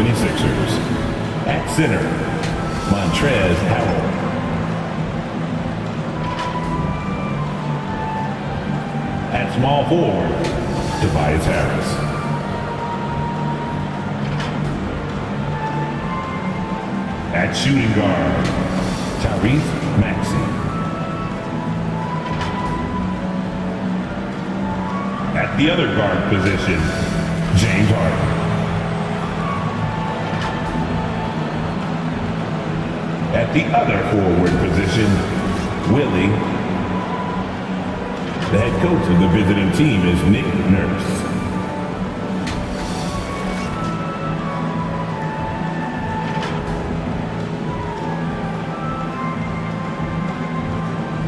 76ers. At center, Montrezl Harrell. At small forward, Tobias Harris. At shooting guard, Tyrese Maxey. At the other guard position, James Harden. At the other forward position, Willie. The head coach of the visiting team is Nick Nurse.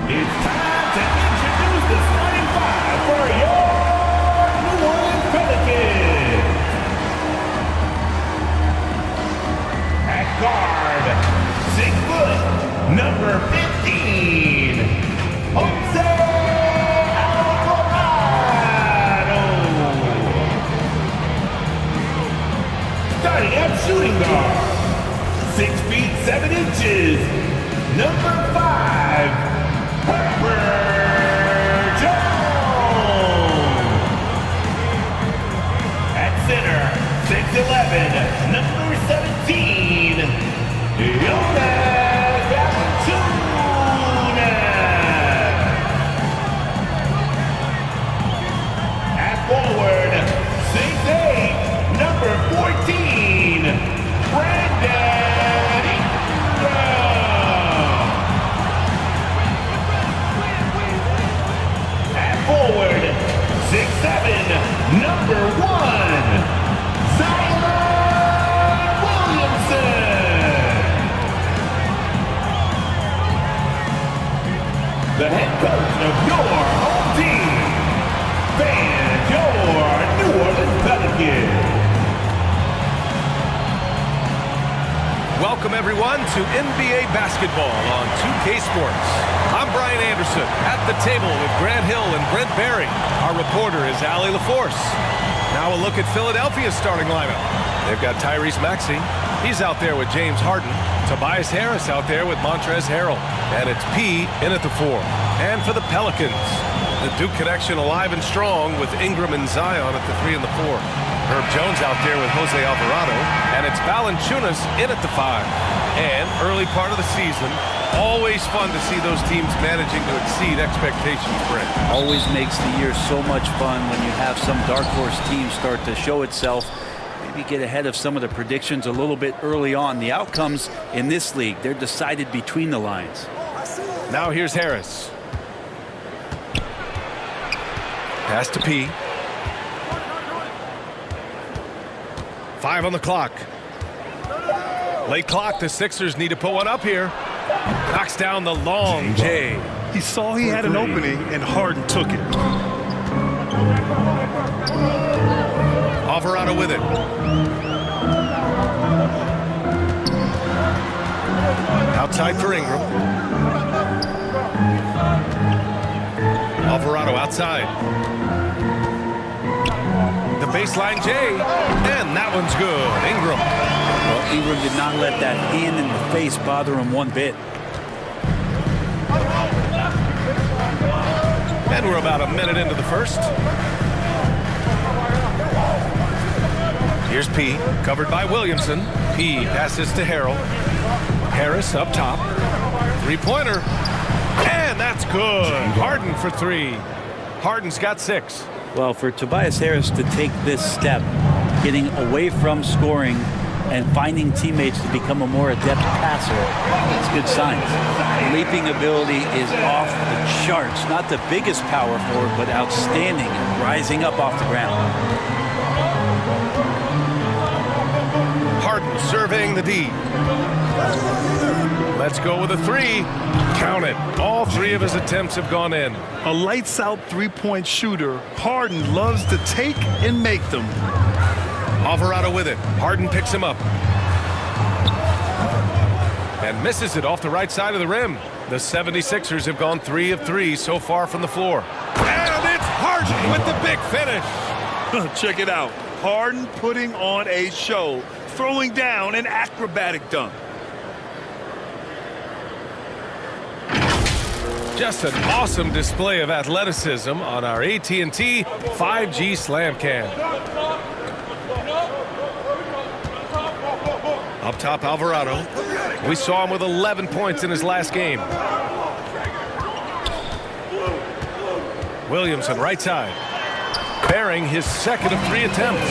It's time to introduce the starting five for your New Orleans Pelicans. At guard, 6 foot, number 15, Jose Alvarado. Starting at shooting guard, 6 feet 7 inches, number 5, Herbert Jones. At center, 6'11", number 17, Jonas Valanciunas. At forward, 6'8", number 14, Brandon Ingram. Forward, 6'7", number 1, Zion Williamson. The head coach of your home team, and your New Orleans Pelicans. Welcome everyone to NBA basketball on 2K Sports. I'm Brian Anderson at the table with Grant Hill and Brent Barry. Our reporter is Allie LaForce. Now a look at Philadelphia's starting lineup. They've got Tyrese Maxey. He's out there with James Harden. Tobias Harris out there with Montrezl Harrell. And it's P in at the 4. And for the Pelicans, the Duke connection alive and strong with Ingram and Zion at the 3 and the 4. Herb Jones out there with Jose Alvarado. And it's Valanciunas in at the 5. And early part of the season, always fun to see those teams managing to exceed expectations, Brent. Always makes the year so much fun when you have some dark horse team start to show itself. Maybe get ahead of some of the predictions a little bit early on. The outcomes in this league, they're decided between the lines. Now here's Harris. Pass to P. 5 on the clock. Late clock, the Sixers need to put one up here. Knocks down the long J. He saw he had an opening, and Harden took it. Alvarado with it. Outside for Ingram. Alvarado outside. The baseline J, and that one's good. Ingram. Well, Ingram did not let that hand in the face bother him one bit. And we're about a minute into the first. Here's P, covered by Williamson. P passes to Harrell. Harris up top. Three-pointer. And that's good. Harden for 3. Harden's got 6. Well, for Tobias Harris to take this step, getting away from scoring and finding teammates to become a more adept passer, it's good signs. Leaping ability is off the charts. Not the biggest power forward, but outstanding and rising up off the ground. Harden surveying the D. Let's go with a 3. Count it. All 3 of his attempts have gone in. A lights-out three-point shooter, Harden loves to take and make them. Alvarado with it. Harden picks him up. And misses it off the right side of the rim. The 76ers have gone 3 of 3 so far from the floor. And it's Harden with the big finish. Check it out. Harden putting on a show. throwing down an acrobatic dunk. Just an awesome display of athleticism on our AT&T 5G Slam Cam. Up top, Alvarado. We saw him with 11 points in his last game. Williamson, right side. Bearing his second of 3 attempts.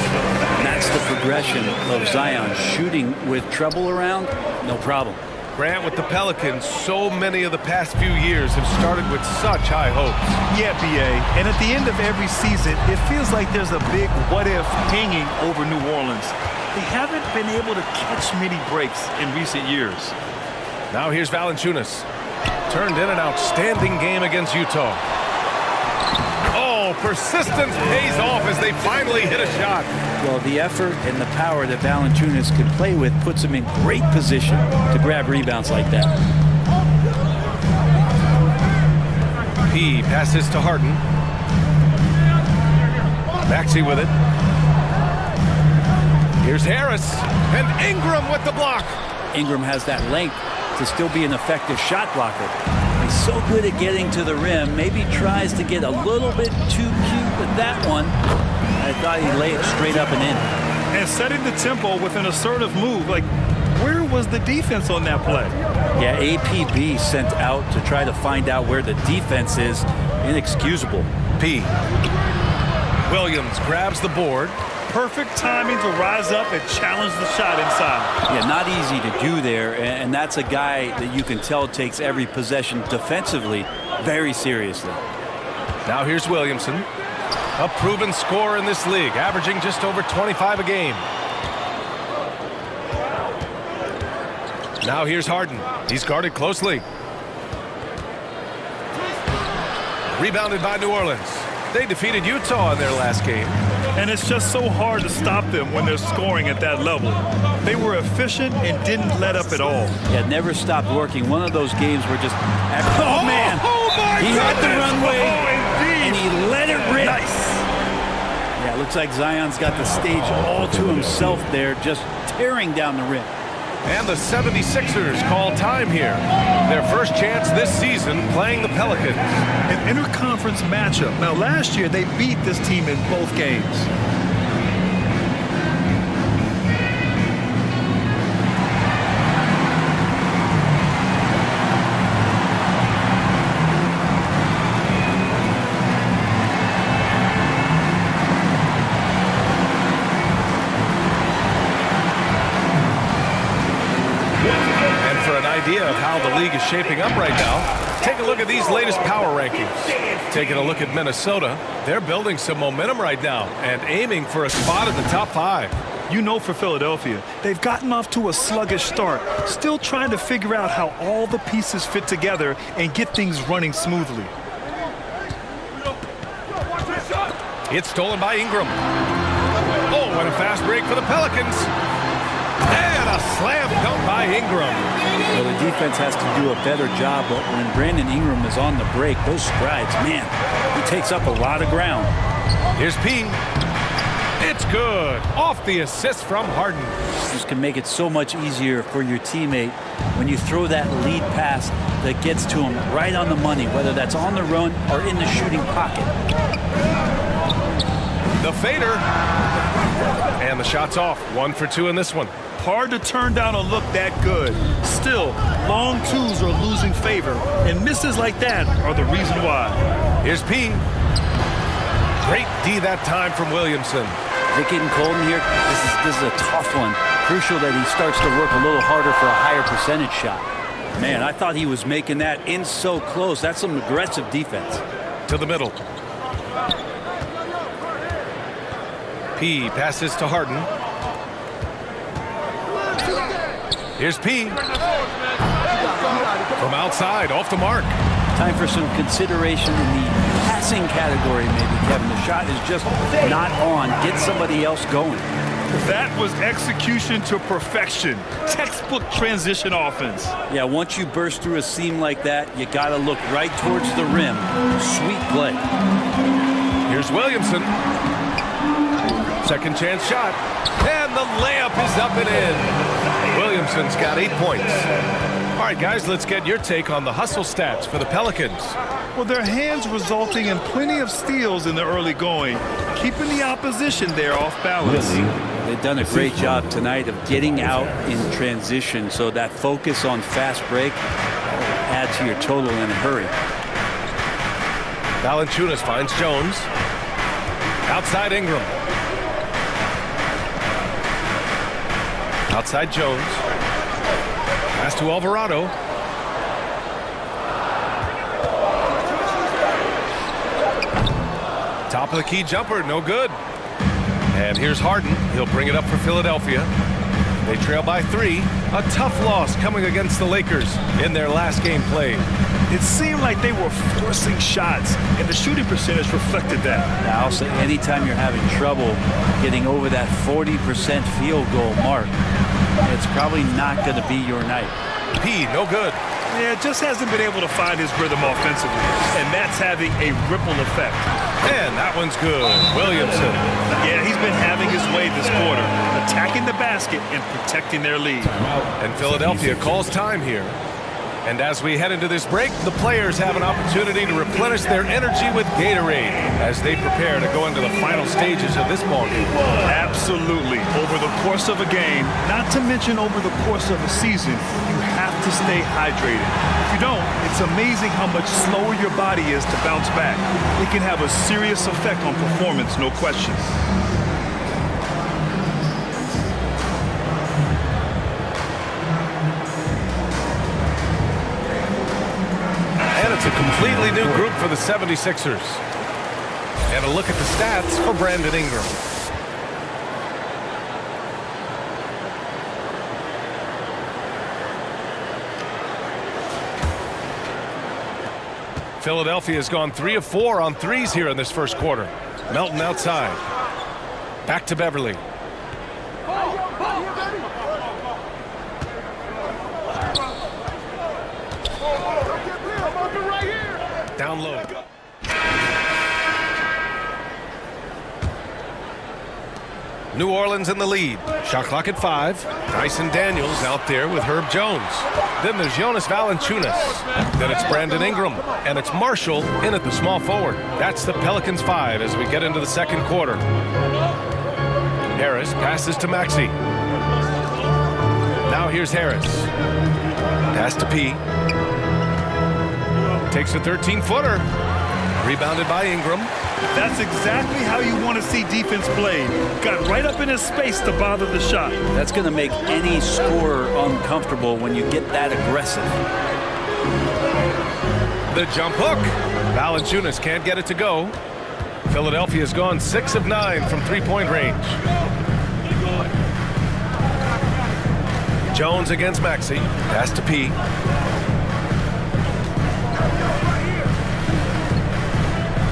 That's the progression of Zion. Shooting with trouble around, no problem. Grant, with the Pelicans, so many of the past few years have started with such high hopes. Yeah, B.A. And at the end of every season, it feels like there's a big what-if hanging over New Orleans. They haven't been able to catch many breaks in recent years. Now here's Valanciunas. Turned in an outstanding game against Utah. Oh, persistence pays off as they finally hit a shot. Well, the effort and the power that Valanciunas can play with puts him in great position to grab rebounds like that. P passes to Harden. Maxey with it. Here's Harris, and Ingram with the block. Ingram has that length to still be an effective shot blocker. He's so good at getting to the rim. Maybe tries to get a little bit too cute with that one. I thought he'd lay it straight up and in. And setting the tempo with an assertive move. Like, where was the defense on that play? Yeah, APB sent out to try to find out where the defense is. Inexcusable. P. Williams grabs the board. Perfect timing to rise up and challenge the shot inside. Yeah, not easy to do there, and that's a guy that you can tell takes every possession defensively very seriously. Now here's Williamson, a proven scorer in this league, averaging just over 25 a game. Now here's Harden. He's guarded closely. Rebounded by New Orleans. They defeated Utah in their last game. And it's just so hard to stop them when they're scoring at that level. They were efficient and didn't let up at all. Yeah, never stopped working. One of those games where just... Oh, man! My he had the runway, indeed. and he let it rip. Nice. Yeah, it looks like Zion's got the stage all to himself there, just tearing down the rim. And the 76ers call time here. Their first chance this season playing the Pelicans. An interconference matchup. Now, last year, they beat this team in both games. Idea of how the league is shaping up right now, take a look at these latest power rankings. Taking a look at Minnesota, they're building some momentum right now and aiming for a spot at the top 5. You know, for Philadelphia, they've gotten off to a sluggish start, still trying to figure out how all the pieces fit together and get things running smoothly. It's stolen by Ingram. Oh, and a fast break for the Pelicans. And a slam dunk by Ingram. Well, the defense has to do a better job, but when Brandon Ingram is on the break, those strides, man, he takes up a lot of ground. Here's P. It's good. Off the assist from Harden. This can make it so much easier for your teammate when you throw that lead pass that gets to him right on the money, whether that's on the run or in the shooting pocket. The fader. And the shot's off. 1 for 2 in this one. Hard to turn down a look that good. Still, long twos are losing favor, and misses like that are the reason why. Here's P. Great D that time from Williamson. Is it getting cold in here? This is a tough one. Crucial that he starts to work a little harder for a higher percentage shot. Man, I thought he was making that in so close. That's some aggressive defense. To the middle. P passes to Harden. Here's P. From outside, off the mark. Time for some consideration in the passing category, maybe, Kevin. The shot is just not on. Get somebody else going. That was execution to perfection. Textbook transition offense. Yeah, once you burst through a seam like that, you got to look right towards the rim. Sweet play. Here's Williamson. Second chance shot. And And the layup is up and in. Williamson's got 8 points. All right, guys, let's get your take on the hustle stats for the Pelicans. Well, their hands resulting in plenty of steals in the early going, keeping the opposition there off balance. They've done a great job tonight of getting out in transition, so that focus on fast break will add to your total in a hurry. Valanciunas finds Jones. Outside Ingram. Outside Jones. Pass to Alvarado. Top of the key jumper, no good. And here's Harden. He'll bring it up for Philadelphia. They trail by 3. A tough loss coming against the Lakers in their last game played. It seemed like they were forcing shots, and the shooting percentage reflected that. Now, also, anytime you're having trouble getting over that 40% field goal mark, it's probably not going to be your night. P, no good. Yeah, just hasn't been able to find his rhythm offensively, and that's having a ripple effect. And that one's good. Williamson. Yeah, he's been having his way this quarter, attacking the basket and protecting their lead. And Philadelphia calls time here. And as we head into this break, the players have an opportunity to replenish their energy with Gatorade as they prepare to go into the final stages of this ballgame. Absolutely. Over the course of a game, not to mention over the course of a season, you have to stay hydrated. If you don't, it's amazing how much slower your body is to bounce back. It can have a serious effect on performance, no question. It's a completely new group for the 76ers. And a look at the stats for Brandon Ingram. Philadelphia has gone 3 of 4 on threes here in this first quarter. Melton outside. Back to Beverly. Down low. New Orleans in the lead. Shot clock at 5. Dyson Daniels out there with Herb Jones. Then there's Jonas Valanciunas. Then it's Brandon Ingram. And it's Marshall in at the small forward. That's the Pelicans 5 as we get into the second quarter. Harris passes to Maxey. Now here's Harris. Pass to P. Takes a 13-footer. Rebounded by Ingram. That's exactly how you want to see defense played. Got right up in his space to bother the shot. That's going to make any scorer uncomfortable when you get that aggressive. The jump hook. Valanciunas can't get it to go. Philadelphia's gone 6 of 9 from three-point range. Jones against Maxey. Pass to P.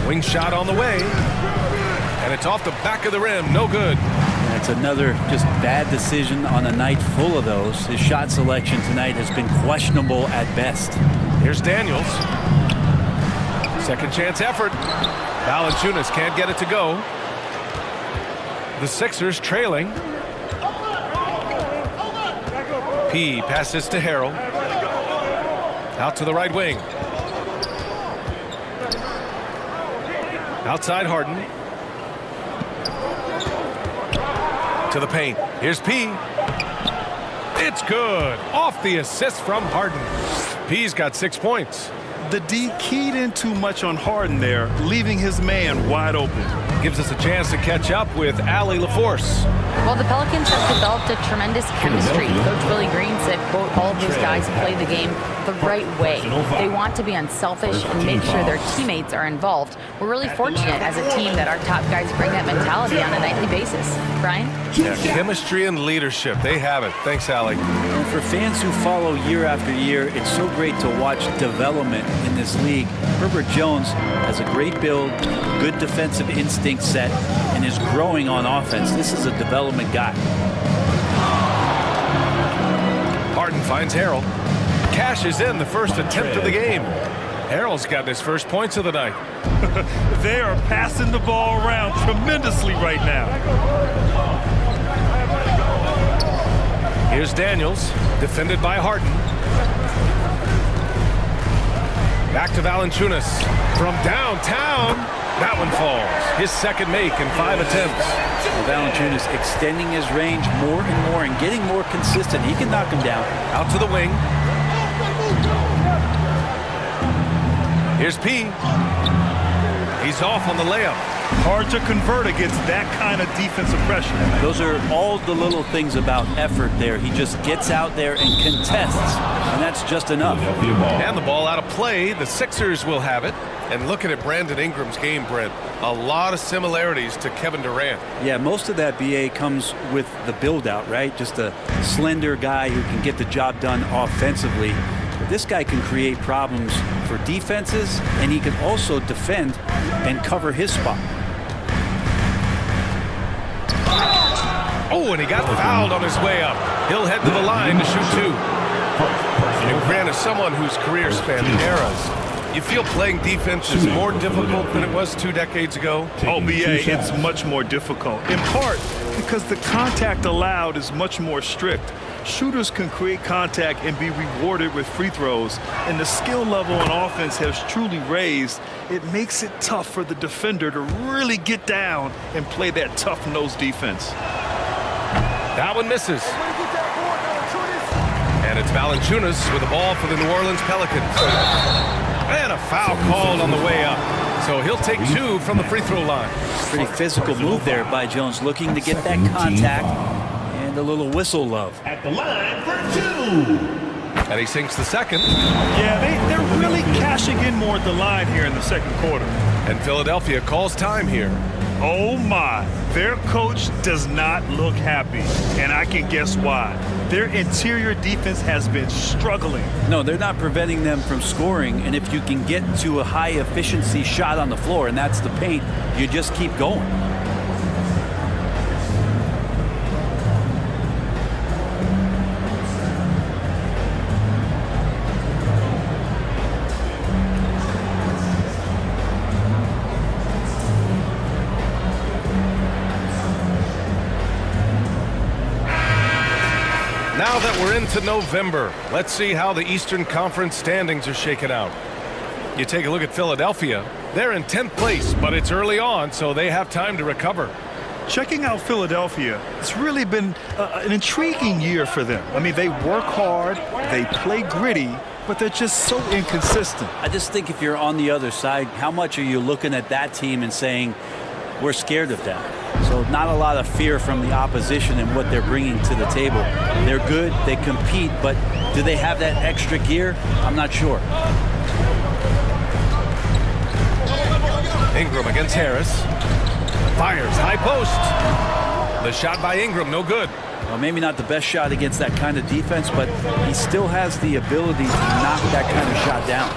Wing shot on the way. And it's off the back of the rim. No good. That's another just bad decision on a night full of those. His shot selection tonight has been questionable at best. Here's Daniels. Second chance effort. Valanciunas can't get it to go. The Sixers trailing. P passes to Harrell. Out to the right wing. Outside Harden. To the paint. Here's P. It's good. Off the assist from Harden. P's got 6 points. The D keyed in too much on Harden there, leaving his man wide open. Gives us a chance to catch up with Allie LaForce. Well, the Pelicans have developed a tremendous chemistry. Coach Willie Green said, quote, all of those guys play the game the right way. They want to be unselfish and make sure their teammates are involved. We're really fortunate as a team that our top guys bring that mentality on a nightly basis. Brian? Yeah, chemistry and leadership. They have it. Thanks, Allie. And for fans who follow year after year, it's so great to watch development in this league. Herbert Jones has a great build, good defensive instinct set, and is growing on offense. This is a development guy. Harden finds Harrell. Cashes in the first attempt of the game. Harrell's got his first points of the night. They are passing the ball around tremendously right now. Here's Daniels, defended by Harden. Back to Valanciunas from downtown. That one falls. His second make in 5 attempts. Well, Valanciunas extending his range more and more and getting more consistent. He can knock him down. Out to the wing. Here's P. He's off on the layup. Hard to convert against that kind of defensive pressure. Those are all the little things about effort there. He just gets out there and contests, and that's just enough. And the ball out of play. The Sixers will have it. And looking at Brandon Ingram's game, Brent, a lot of similarities to Kevin Durant. Yeah, most of that, BA, comes with the build-out, right? Just a slender guy who can get the job done offensively. But this guy can create problems for defenses, and he can also defend and cover his spot. Oh, and he got fouled on his way up. He'll head to the line to shoot 2. And Grant, as someone whose career spanned eras, you feel playing defense is more difficult than it was 2 decades ago? Oh, BA, it's much more difficult. In part because the contact allowed is much more strict. Shooters can create contact and be rewarded with free throws, and the skill level on offense has truly raised. It makes it tough for the defender to really get down and play that tough-nosed defense. That one misses. And it's Valanciunas with the ball for the New Orleans Pelicans. And a foul called on the way up. So he'll take 2 from the free throw line. Pretty physical move there by Jones, looking to get that contact and a little whistle love. At the line for 2. And he sinks the second. Yeah, they're really cashing in more at the line here in the second quarter. And Philadelphia calls time here. Oh my, their coach does not look happy, and I can guess why. Their interior defense has been struggling. No, they're not preventing them from scoring, and if you can get to a high efficiency shot on the floor, and that's the paint, you just keep going. Now that we're into November, let's see how the Eastern Conference standings are shaken out. You take a look at Philadelphia. They're in 10th place, but it's early on, so they have time to recover. Checking out Philadelphia, it's really been an intriguing year for them. I mean, they work hard, they play gritty, but they're just so inconsistent. I just think if you're on the other side, how much are you looking at that team and saying, we're scared of them? So not a lot of fear from the opposition and what they're bringing to the table. They're good, they compete, but do they have that extra gear? I'm not sure. Ingram against Harris. Fires, high post. The shot by Ingram, no good. Well, maybe not the best shot against that kind of defense, but he still has the ability to knock that kind of shot down.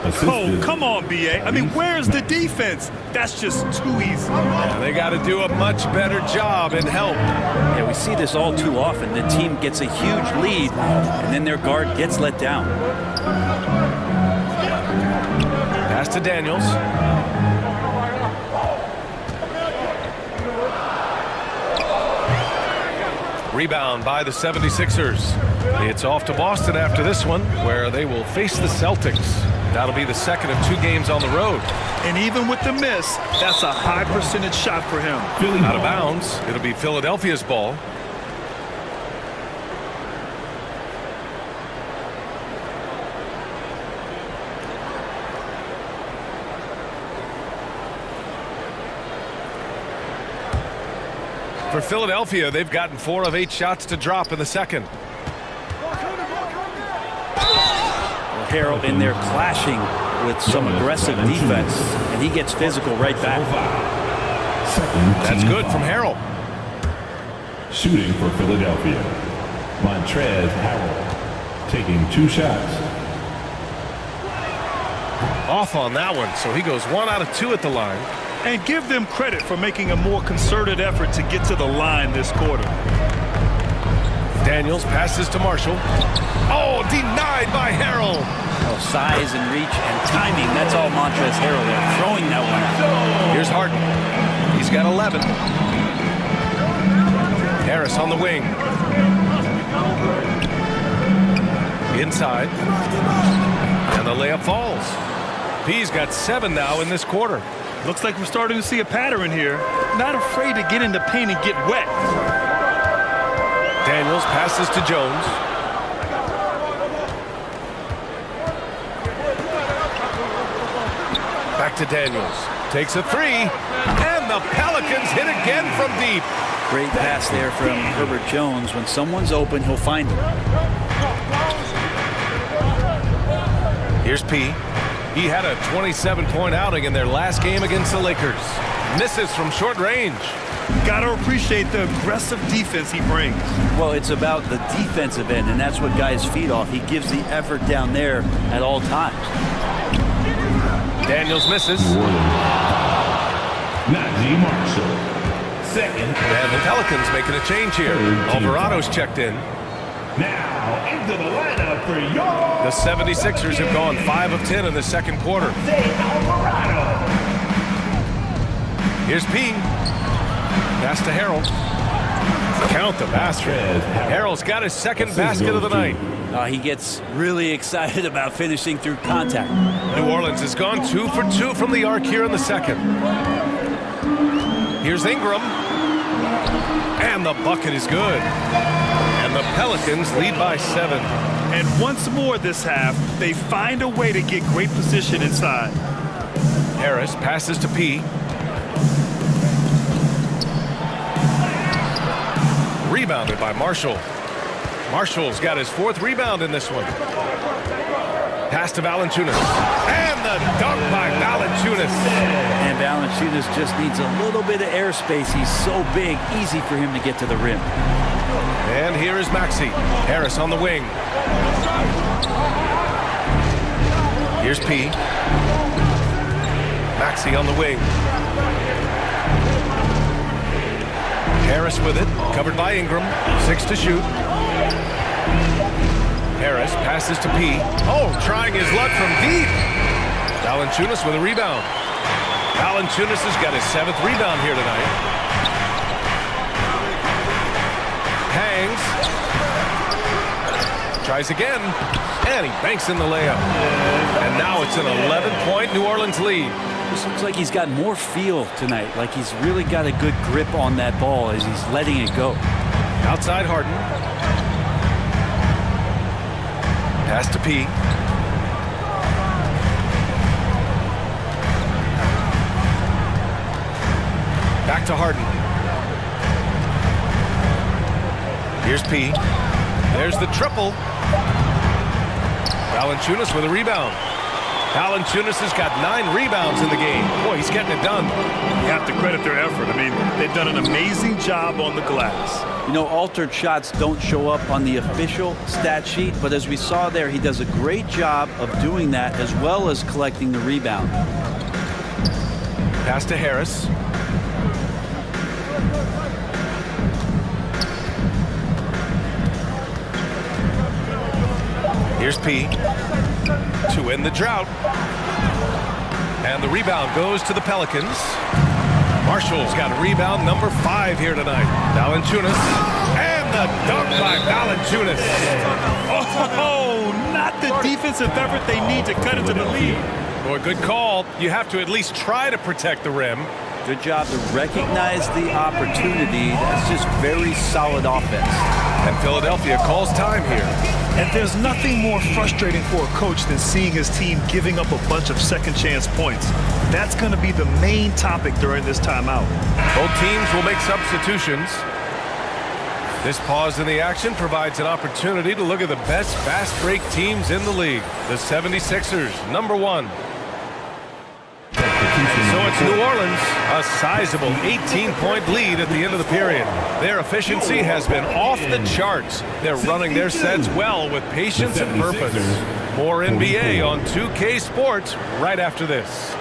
Oh, come on, BA. I mean, where's the defense? That's just too easy. Yeah, they got to do a much better job and help. Yeah, we see this all too often. The team gets a huge lead, and then their guard gets let down. Pass to Daniels. Rebound by the 76ers. It's off to Boston after this one, where they will face the Celtics. That'll be the second of 2 games on the road. And even with the miss, that's a high percentage shot for him. Out of bounds. It'll be Philadelphia's ball. For Philadelphia, they've gotten 4 of 8 shots to drop in the second. Harrell in there clashing with some aggressive defense, and he gets physical right back. That's good from Harrell. Shooting for Philadelphia, Montrezl Harrell taking 2 shots. Off on that one, so he goes 1 out of 2 at the line. And give them credit for making a more concerted effort to get to the line this quarter. Daniels passes to Marshall. Oh, denied by Harrell. Oh, size and reach and timing. That's all Montrezl Harrell there, throwing that one out. Here's Harden. He's got 11. Harris on the wing. Inside. And the layup falls. P's got 7 now in this quarter. Looks like we're starting to see a pattern here. Not afraid to get in the paint and get wet. Daniels passes to Jones. Back to Daniels. Takes a 3. And the Pelicans hit again from deep. Great pass there from Herbert Jones. When someone's open, he'll find them. Here's P. He had a 27-point outing in their last game against the Lakers. Misses from short range. Gotta appreciate the aggressive defense he brings. Well, it's about the defensive end, and that's what guys feed off. He gives the effort down there at all times. Daniels misses. Najee Marshall. Second. And the Pelicans making a change here. Alvarado's checked in. Now into the lineup for your The 76ers have gone 5 of 10 in the second quarter. Alvarado. Here's P. Pass to Harold. Count the basket. Harold's got his second basket of the night. He gets really excited about finishing through contact. New Orleans has gone 2 for 2 from the arc here in the second. Here's Ingram. And the bucket is good. And the Pelicans lead by 7. And once more this half, they find a way to get great position inside. Harris passes to P. Rebounded by Marshall. Marshall's got his 4th rebound in this one. Pass to Valanciunas. And the dunk by Valanciunas. And Valanciunas just needs a little bit of airspace. He's so big, easy for him to get to the rim. And here is Maxey. Harris on the wing. Here's P. Maxey on the wing. Harris with it, covered by Ingram. 6 to shoot. Harris passes to P. Oh, trying his luck from deep. Valanciunas with a rebound. Valanciunas has got his 7th rebound here tonight. Hangs. Tries again. And he banks in the layup. And now it's an 11-point New Orleans lead. This looks like he's got more feel tonight. Like he's really got a good grip on that ball as he's letting it go. Outside Harden. Pass to P. Back to Harden. Here's P. There's the triple. Valanciunas with a rebound. Valanciunas has got 9 rebounds in the game. Boy, he's getting it done. You have to credit their effort. I mean, they've done an amazing job on the glass. You know, altered shots don't show up on the official stat sheet, but as we saw there, he does a great job of doing that as well as collecting the rebound. Pass to Harris. Here's P. To end the drought. And the rebound goes to the Pelicans. Marshall's got rebound number 5 here tonight. Valanciunas. And the dunk by Valanciunas. Oh, not the defensive effort they need to cut into the lead. Boy, good call. You have to at least try to protect the rim. Good job to recognize the opportunity. That's just very solid offense. And Philadelphia calls time here. And there's nothing more frustrating for a coach than seeing his team giving up a bunch of second chance points. That's going to be the main topic during this timeout. Both teams will make substitutions. This pause in the action provides an opportunity to look at the best fast break teams in the league. The 76ers, number 1. And so it's New Orleans, a sizable 18-point lead at the end of the period. Their efficiency has been off the charts. They're running their sets well with patience and purpose. More NBA on 2K Sports right after this.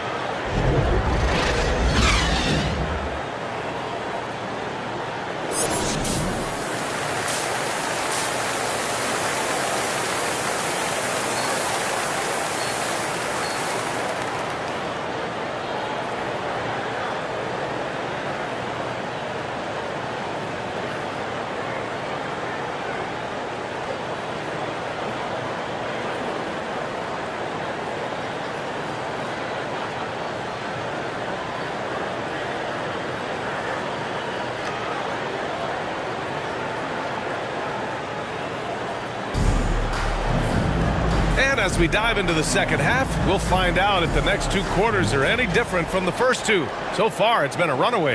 And as we dive into the second half, we'll find out if the next 2 quarters are any different from the first 2. So far, it's been a runaway.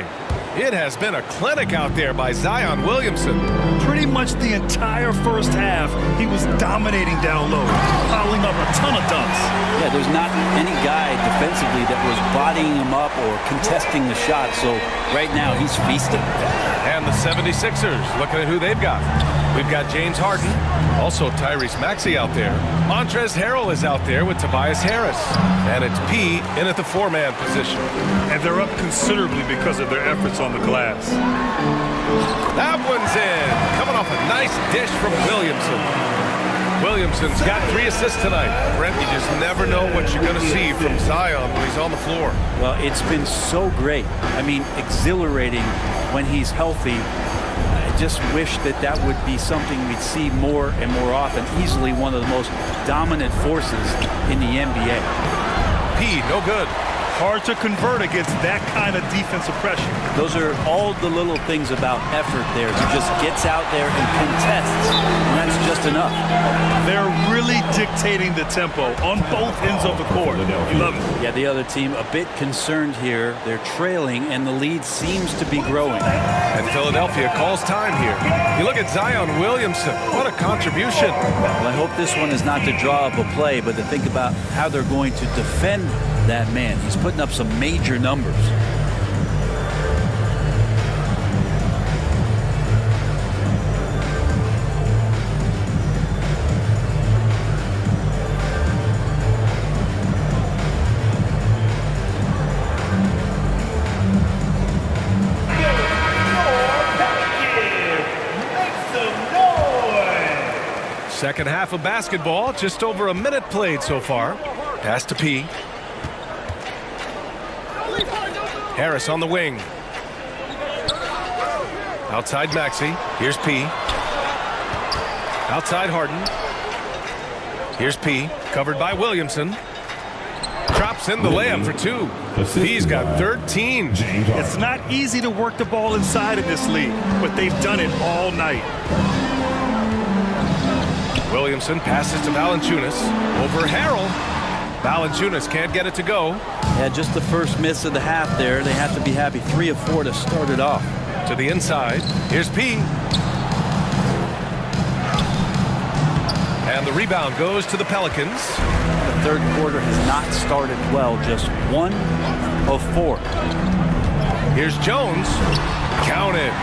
It has been a clinic out there by Zion Williamson. Pretty much the entire first half, he was dominating down low, piling up a ton of dunks. Yeah, there's not any guy defensively that was bodying him up or contesting the shot, so right now he's feasting. And the 76ers, looking at who they've got. We've got James Harden, also Tyrese Maxey out there. Montrezl Harrell is out there with Tobias Harris. And it's P in at the 4-man position. And they're up considerably because of their efforts on the glass. That one's in. Coming off a nice dish from Williamson. Williamson's got 3 assists tonight. Brent, you just never know what you're going to see from Zion when he's on the floor. Well, it's been so great. I mean, exhilarating when he's healthy. I just wish that would be something we'd see more and more often. Easily one of the most dominant forces in the NBA. P, no good. Hard to convert against that kind of defensive pressure. Those are all the little things about effort there. He just gets out there and contests, and that's just enough. They're really dictating the tempo on both ends of the court. You love it. Yeah, the other team a bit concerned here. They're trailing, and the lead seems to be growing. And Philadelphia calls time here. You look at Zion Williamson. What a contribution. Well, I hope this one is not to draw up a play, but to think about how they're going to defend that man. He's putting up some major numbers. Second half of basketball, just over a minute played so far. Pass to P. Harris on the wing. Outside Maxey. Here's P. Outside Harden. Here's P. Covered by Williamson. Drops in the layup for 2. P's got 13. It's not easy to work the ball inside in this league, but they've done it all night. Williamson passes to Valanciunas. Over Harrell. Valanciunas can't get it to go. Yeah, just the first miss of the half there. They have to be happy. 3 of 4 to start it off. To the inside. Here's P. And the rebound goes to the Pelicans. The third quarter has not started well. Just 1 of 4. Here's Jones. Count it.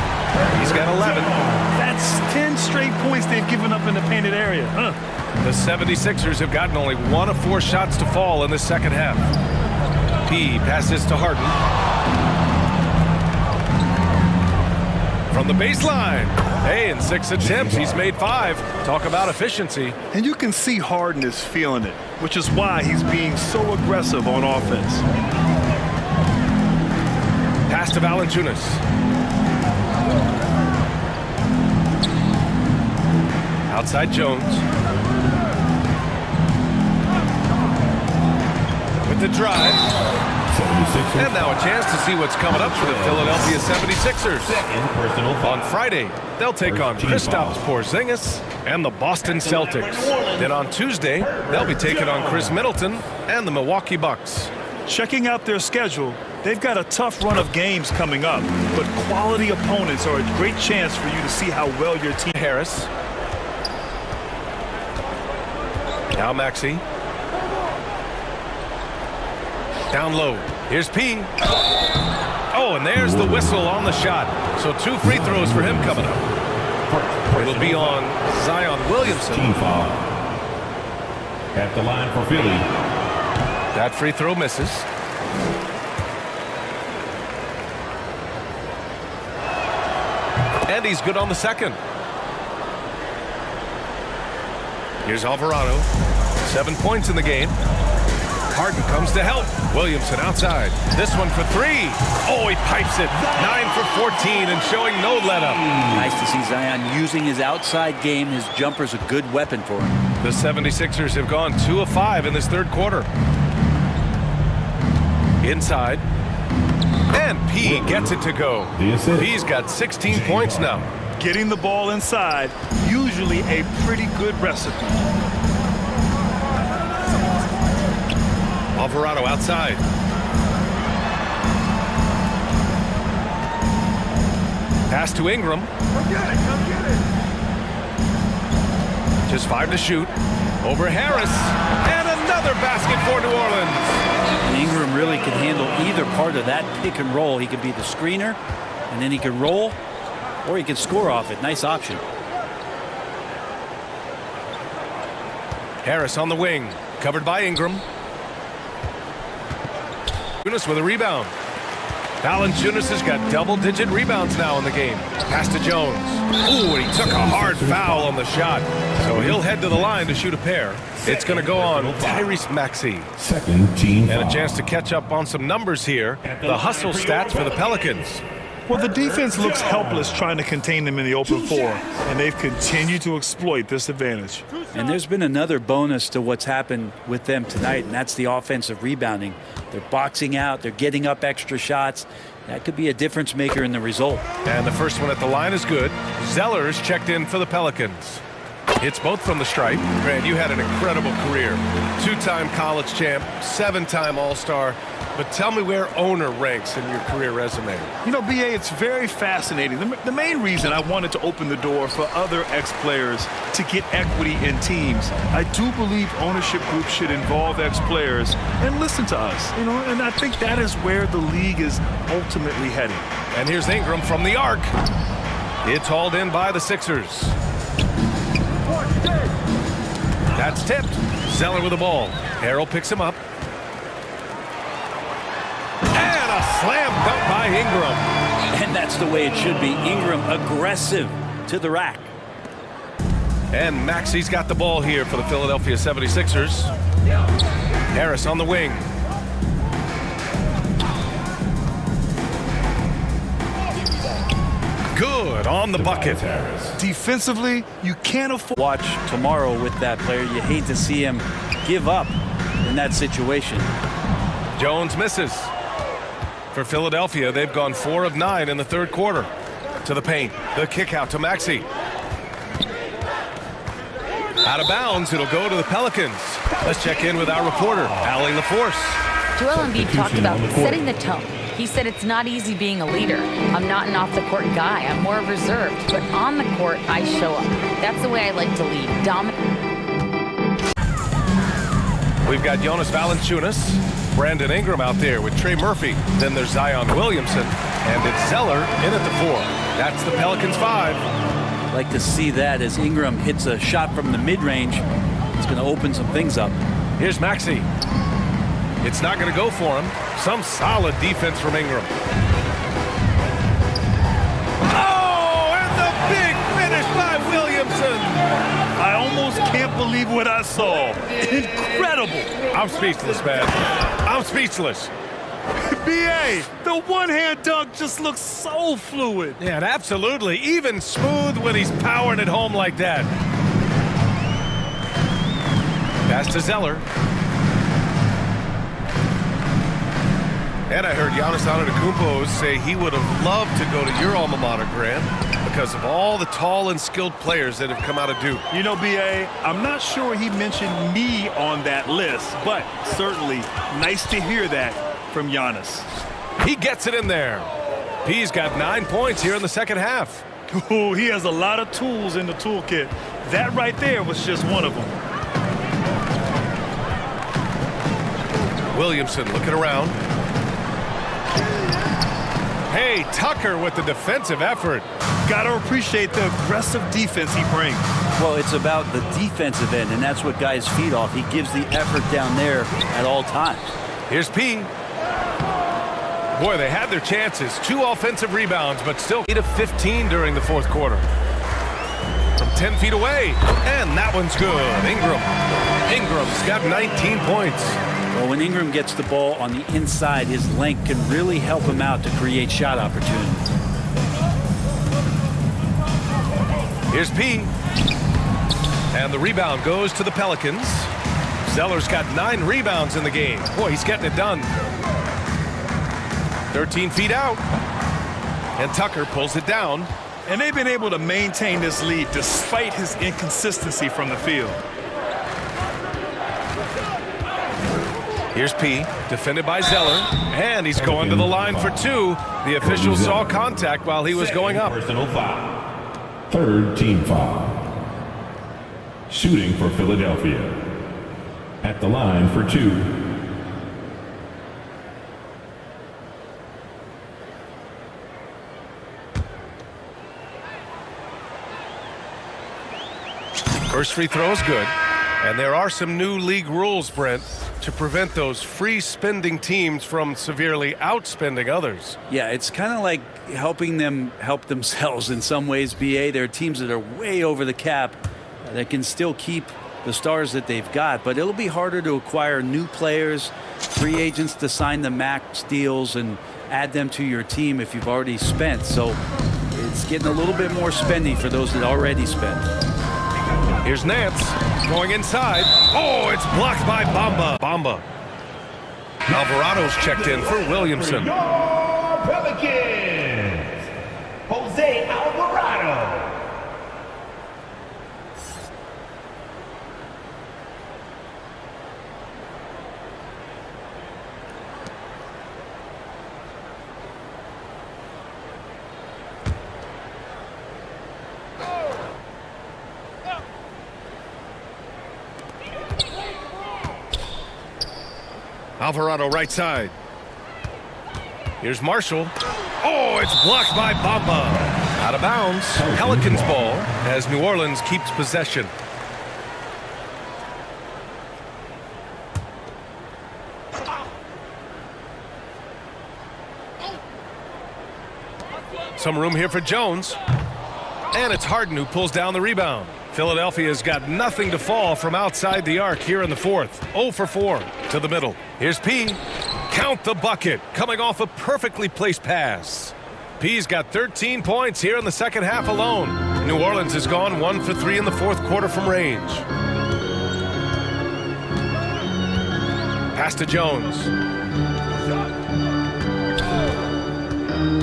He's got 11. That's 10 straight points they've given up in the painted area. The 76ers have gotten only 1 of 4 shots to fall in the second half. P passes to Harden. From the baseline. Hey, in 6 attempts, he's made 5. Talk about efficiency. And you can see Harden is feeling it, which is why he's being so aggressive on offense. Pass to Valanciunas. Outside Jones. With the drive. And now a chance to see what's coming up for the Philadelphia 76ers. On Friday, they'll take on Kristaps Porzingis and the Boston Celtics. Then on Tuesday, they'll be taking on Chris Middleton and the Milwaukee Bucks. Checking out their schedule, they've got a tough run of games coming up, but quality opponents are a great chance for you to see how well your team. Harris. Now Maxey. Down low. Here's P. Oh, and there's the whistle on the shot. So 2 free throws for him coming up. It'll be on Zion Williamson. Team foul. At the line for Philly. That free throw misses. And he's good on the second. Here's Alvarado. 7 points in the game. Harden comes to help. Williamson outside. This one for 3. Oh, he pipes it. 9 for 14 and showing no let-up. Nice to see Zion using his outside game. His jumper's a good weapon for him. The 76ers have gone 2 of 5 in this third quarter. Inside. And P gets it to go. He's got 16 points now. Getting the ball inside, usually a pretty good recipe. Alvarado outside. Pass to Ingram. Come get it. Just 5 to shoot. Over Harris. And another basket for New Orleans. And Ingram really could handle either part of that pick and roll. He could be the screener, and then he could roll, or he could score off it. Nice option. Harris on the wing. Covered by Ingram. Valanciunas with a rebound. Valanciunas has got double-digit rebounds now in the game. Pass to Jones. Ooh, and he took a hard foul on the shot. So he'll head to the line to shoot a pair. It's going to go on Tyrese Maxey. Second team And a foul. chance to catch up on some numbers here. The hustle stats for the Pelicans. Well, the defense looks helpless trying to contain them in the open floor, and they've continued to exploit this advantage. And there's been another bonus to what's happened with them tonight, and that's the offensive rebounding. They're boxing out. They're getting up extra shots. That could be a difference maker in the result. And the first one at the line is good. Zeller is checked in for the Pelicans. Hits both from the stripe. Grant, you had an incredible career. 2-time college champ, 7-time All-Star. But tell me where owner ranks in your career resume. You know, BA, it's very fascinating. The main reason I wanted to open the door for other ex-players to get equity in teams, I do believe ownership groups should involve ex-players and listen to us. You know, and I think that is where the league is ultimately heading. And here's Ingram from the arc. It's hauled in by the Sixers. That's tipped. Zeller with the ball. Harrell picks him up. And a slam dunk by Ingram. And that's the way it should be. Ingram aggressive to the rack. And Maxey's got the ball here for the Philadelphia 76ers. Harris on the wing. Good on the bucket. Defensively, you can't afford. Watch tomorrow with that player. You hate to see him give up in that situation. Jones misses. For Philadelphia, they've gone 4 of 9 in the third quarter. To the paint. The kick out to Maxey. Out of bounds. It'll go to the Pelicans. Let's check in with our reporter, Allie LaForce. Joel Embiid talked about setting the tone. He said it's not easy being a leader. I'm not an off-the-court guy. I'm more reserved. But on the court, I show up. That's the way I like to lead. We've got Jonas Valanciunas, Brandon Ingram out there with Trey Murphy. Then there's Zion Williamson. And it's Zeller in at the 4. That's the Pelicans 5. Like to see that as Ingram hits a shot from the mid-range. It's going to open some things up. Here's Maxey. It's not going to go for him. Some solid defense from Ingram. Oh, and the big finish by Williamson. I almost can't believe what I saw. Incredible. I'm speechless, man. I'm speechless. BA, the one-hand dunk just looks so fluid. Yeah, and absolutely. Even smooth when he's powering it home like that. Pass to Zeller. And I heard Giannis Antetokounmpo say he would have loved to go to your alma mater, Grant, because of all the tall and skilled players that have come out of Duke. You know, BA, I'm not sure he mentioned me on that list, but certainly nice to hear that from Giannis. He gets it in there. P's got 9 points here in the second half. Ooh, he has a lot of tools in the toolkit. That right there was just one of them. Williamson looking around. Hey, Tucker with the defensive effort. Gotta appreciate the aggressive defense he brings. Well, it's about the defensive end, and that's what guys feed off. He gives the effort down there at all times. Here's P. Boy, they had their chances. 2 offensive rebounds, but still 8 of 15 during the fourth quarter. From 10 feet away, and that one's good. Ingram's got 19 points. Well, when Ingram gets the ball on the inside, his length can really help him out to create shot opportunities. Here's P. And the rebound goes to the Pelicans. Zeller's got 9 rebounds in the game. Boy, he's getting it done. 13 feet out. And Tucker pulls it down. And they've been able to maintain this lead despite his inconsistency from the field. Here's P, defended by Zeller, and he's going to the line for two. The official saw contact while he was going up. Personal foul. Third team foul. Shooting for Philadelphia. At the line for two. First free throw is good. And there are some new league rules, Brent, to prevent those free spending teams from severely outspending others. Yeah, it's kind of like helping them help themselves in some ways, BA. There are teams that are way over the cap that can still keep the stars that they've got, but it'll be harder to acquire new players, free agents to sign the max deals and add them to your team if you've already spent. So it's getting a little bit more spendy for those that already spent. Here's Nance going inside. Oh, it's blocked by Bamba. Alvarado's checked in for Williamson. Your Pelicans, Jose Alvarado. Alvarado right side. Here's Marshall. Oh, it's blocked by Bamba. Out of bounds. Pelicans ball as New Orleans keeps possession. Some room here for Jones. And it's Harden who pulls down the rebound. Philadelphia's got nothing to fall from outside the arc here in the fourth. 0 for 4 to the middle. Here's P. Count the bucket. Coming off a perfectly placed pass. P's got 13 points here in the second half alone. New Orleans has gone 1 for 3 in the fourth quarter from range. Pass to Jones.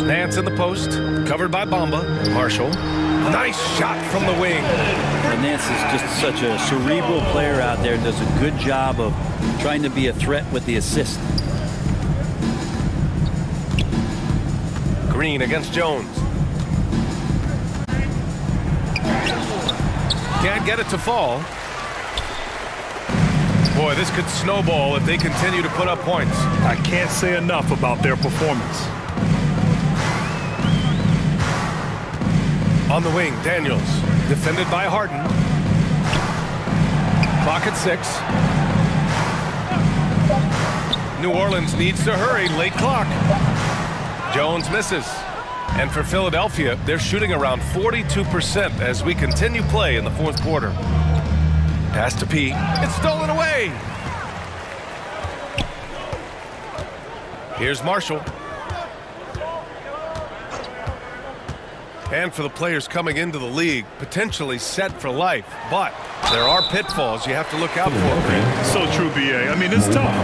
Nance in the post. Covered by Bamba. Marshall. Nice shot from the wing. And Nance is just such a cerebral player out there. Does a good job of trying to be a threat with the assist. Green against Jones. Can't get it to fall. Boy, this could snowball if they continue to put up points. I can't say enough about their performance. On the wing, Daniels. Defended by Harden. Clock at 6. New Orleans needs to hurry. Late clock. Jones misses. And for Philadelphia, they're shooting around 42% as we continue play in the fourth quarter. Pass to P. It's stolen away. Here's Marshall. And for the players coming into the league, potentially set for life. But there are pitfalls you have to look out for. So true, BA. I mean, it's tough.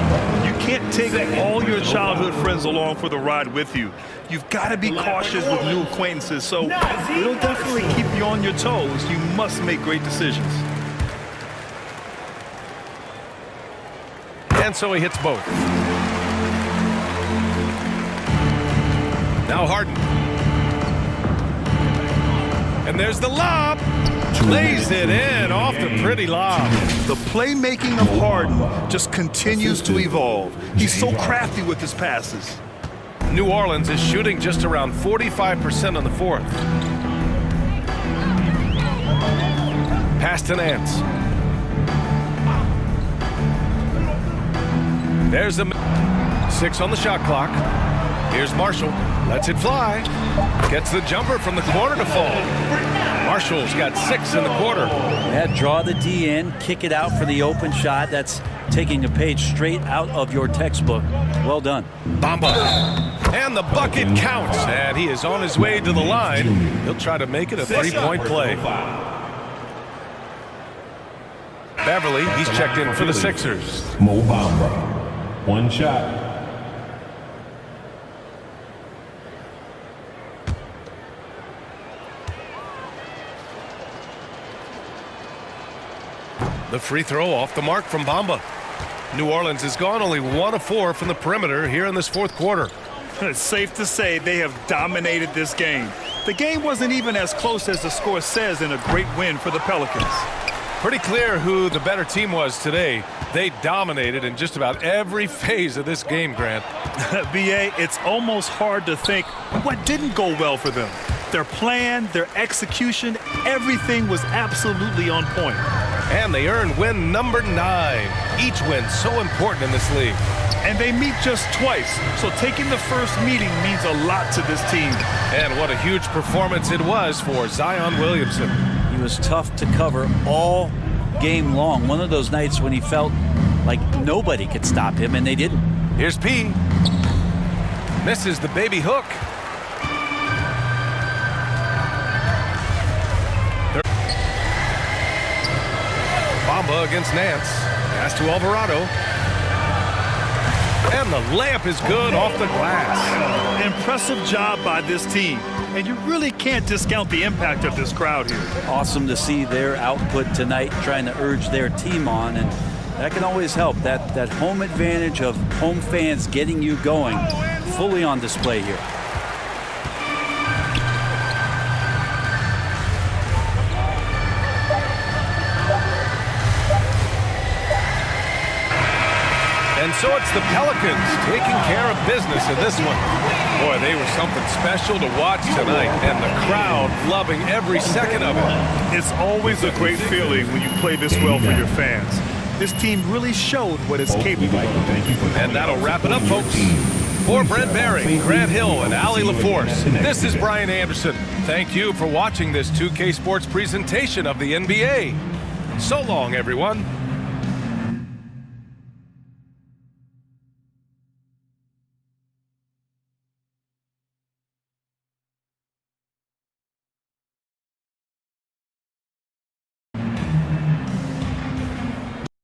You can't take all your childhood friends along for the ride with you. You've got to be cautious with new acquaintances. So it'll definitely keep you on your toes. You must make great decisions. And so he hits both. Now Harden. And there's the lob. Lays it in off the pretty lob. The playmaking of Harden just continues to evolve. He's so crafty with his passes. New Orleans is shooting just around 45% on the fourth. Pass to Nance. There's the 6 on the shot clock. Here's Marshall. Lets it fly. Gets the jumper from the corner to fall. Marshall's got 6 in the quarter. Yeah, draw the D in, kick it out for the open shot. That's taking a page straight out of your textbook. Well done. Bamba. And the bucket counts. And he is on his way to the line. He'll try to make it a 3-point play. Beverly, he's checked in for the Sixers. Mo Bamba. One shot. The free throw off the mark from Bamba. New Orleans has gone only 1 of 4 from the perimeter here in this fourth quarter. It's safe to say they have dominated this game. The game wasn't even as close as the score says in a great win for the Pelicans. Pretty clear who the better team was today. They dominated in just about every phase of this game, Grant. BA, it's almost hard to think what didn't go well for them. Their plan, their execution, everything was absolutely on point. And they earned win number 9. Each win so important in this league. And they meet just twice, so taking the first meeting means a lot to this team. And what a huge performance it was for Zion Williamson. He was tough to cover all game long. One of those nights when he felt like nobody could stop him, and they didn't. Here's P. Misses the baby hook. Bamba against Nance. Pass to Alvarado. And the layup is good off the glass. Impressive job by this team. And you really can't discount the impact of this crowd here. Awesome to see their output tonight, trying to urge their team on, and that can always help. That home advantage of home fans getting you going, fully on display here. And so it's the Pelicans taking care of business in this one. Boy, they were something special to watch tonight, and the crowd loving every second of it. It's always a great feeling when you play this well for your fans. This team really showed what it's capable of. And that'll wrap it up, folks. For Brent Barry, Grant Hill, and Allie LaForce, this is Brian Anderson. Thank you for watching this 2K Sports presentation of the NBA. So long, everyone.